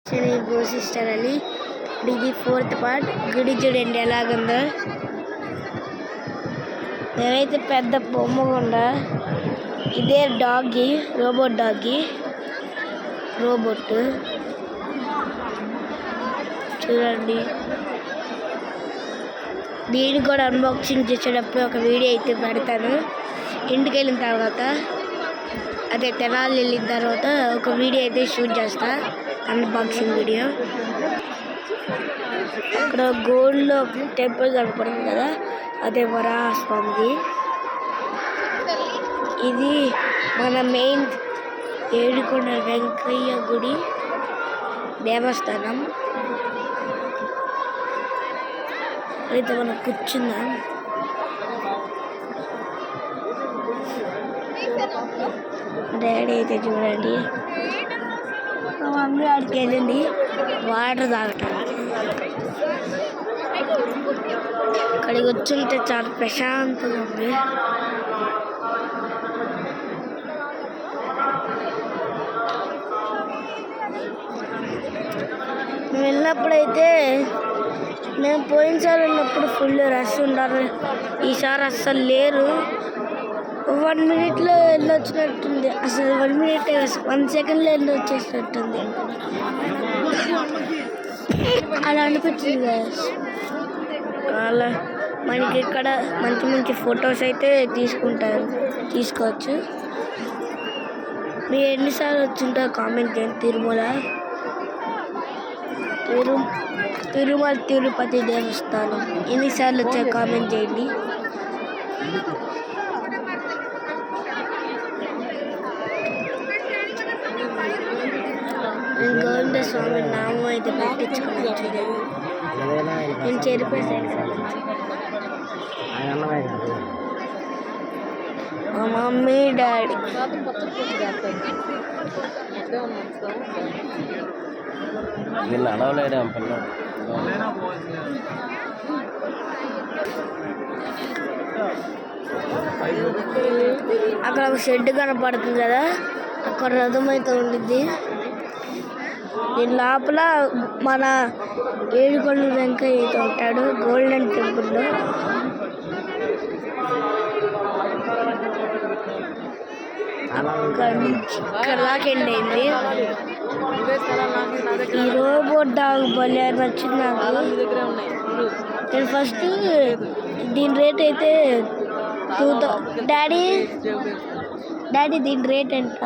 Sister అని ఇది 4th part. గుడి చూడండి ఎలాగుందో. నేనైతే పెద్ద బొమ్మ కొండ. ఇదే డాగి, రోబోట్ డాగి, రోబోట్ చూడండి. దీన్ని కూడా అన్బాక్సింగ్ చేసేటప్పుడు ఒక వీడియో అయితే పెడతాను. ఇంటికి వెళ్ళిన తర్వాత, అదే తెనాలి వెళ్ళిన తర్వాత ఒక వీడియో అయితే షూట్ చేస్తా, అన్బాక్సింగ్ వీడియో. అక్కడ గోల్డ్లో టెంపుల్ కనపడుతుంది కదా, అదే వరాహ స్వామిది. ఇది మన మెయిన్ ఏడుకొండ వెంకయ్య గుడి దేవస్థానం. అయితే మనం కూర్చుందాం. డాడీ అయితే చూడండి, మా మమ్మీ ఆడికి వెళ్ళింది వాటర్ తాగటానికి. అక్కడికి వచ్చుంటే చాలా ప్రశాంతంగా ఉంది. మేము వెళ్ళినప్పుడైతే, మేము పోయినసారి వెళ్ళినప్పుడు ఫుల్ రష్ ఉన్నారు. ఈసారి అస్సలు లేరు. 1 minute వెళ్ళొచ్చినట్టుంది. అసలు 1 minute 1 second వెళ్ళొచ్చేసినట్టుంది. అలా అనిపించింది కదా. అలా మనకి ఇక్కడ మంచి మంచి ఫొటోస్ అయితే తీసుకోవచ్చు. మీరు ఎన్నిసార్లు వచ్చింటారో కామెంట్ చేయండి. తిరుమల తిరుపతి దేవస్థానం ఎన్నిసార్లు వచ్చారో కామెంట్ చేయండి. గోవింద స్వామి నామం అయితే పెట్టించుకోవచ్చు. నేను చెరిపేసాను కదా. మా మమ్మీ డాడీ అక్కడ ఒక షెడ్ కనపడుతుంది కదా, అక్కడ రథం అయితే ఉండిద్ది. దీని లోపల మన ఏడుకొండ వెంకయ్య అయితే ఉంటాడు, గోల్డెన్ టెంపుల్లో. ఇక్కడ ఎండ్ అయింది. ఈ రోబోట్ డాగ్ భలే నచ్చింది నాకు. నేను ఫస్ట్ దీని రేట్ అయితే డాడీ దీని రేట్ ఎంత?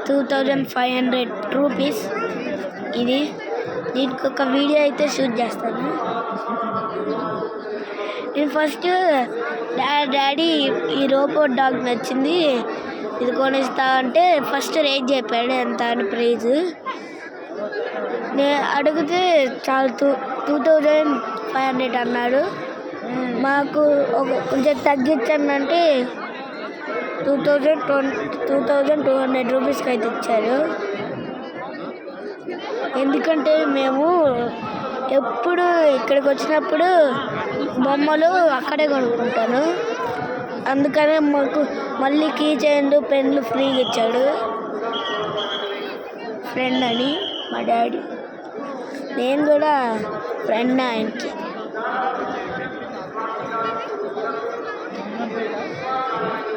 2500 రూపీస్. దీనికి ఒక వీడియో అయితే షూట్ చేస్తాను. నేను ఫస్ట్ డాడీ ఈ రోబోట్ డాగ్ నచ్చింది, ఇది కొనిస్తా అంటే ఫస్ట్ రేట్ చెప్పాడు ఎంత అని ప్రైజ్. నేను అడిగితే చాలా 2500 అన్నాడు. మాకు కొంచెం తగ్గించానంటే 2200 రూపీస్కి అయితే ఇచ్చారు. ఎందుకంటే మేము ఎప్పుడు ఇక్కడికి వచ్చినప్పుడు బొమ్మలు అక్కడే కొనుక్కుంటాను. అందుకనే మాకు మళ్ళీ కీ చైన్లు పెన్లు ఫ్రీగా ఇచ్చాడు ఫ్రెండ్ అని మా డాడీ. నేను కూడా ఫ్రెండ్ ఆయనకి.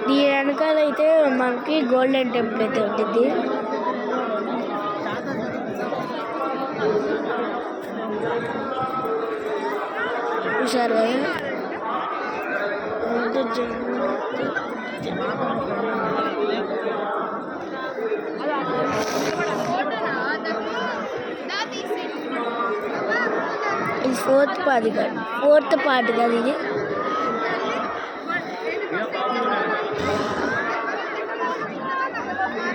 దీని వెనకాల అయితే మనకి గోల్డెన్ టెంపుల్ అయితే ఉంటుంది. చూసారు కదా, ఇది 4th పార్ట్ కాదు ఇది.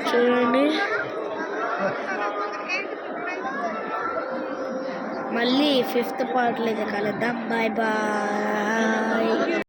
చూడండి, మళ్ళీ 5th పార్ట్లో అయితే కలుద్దాం. Bye bye.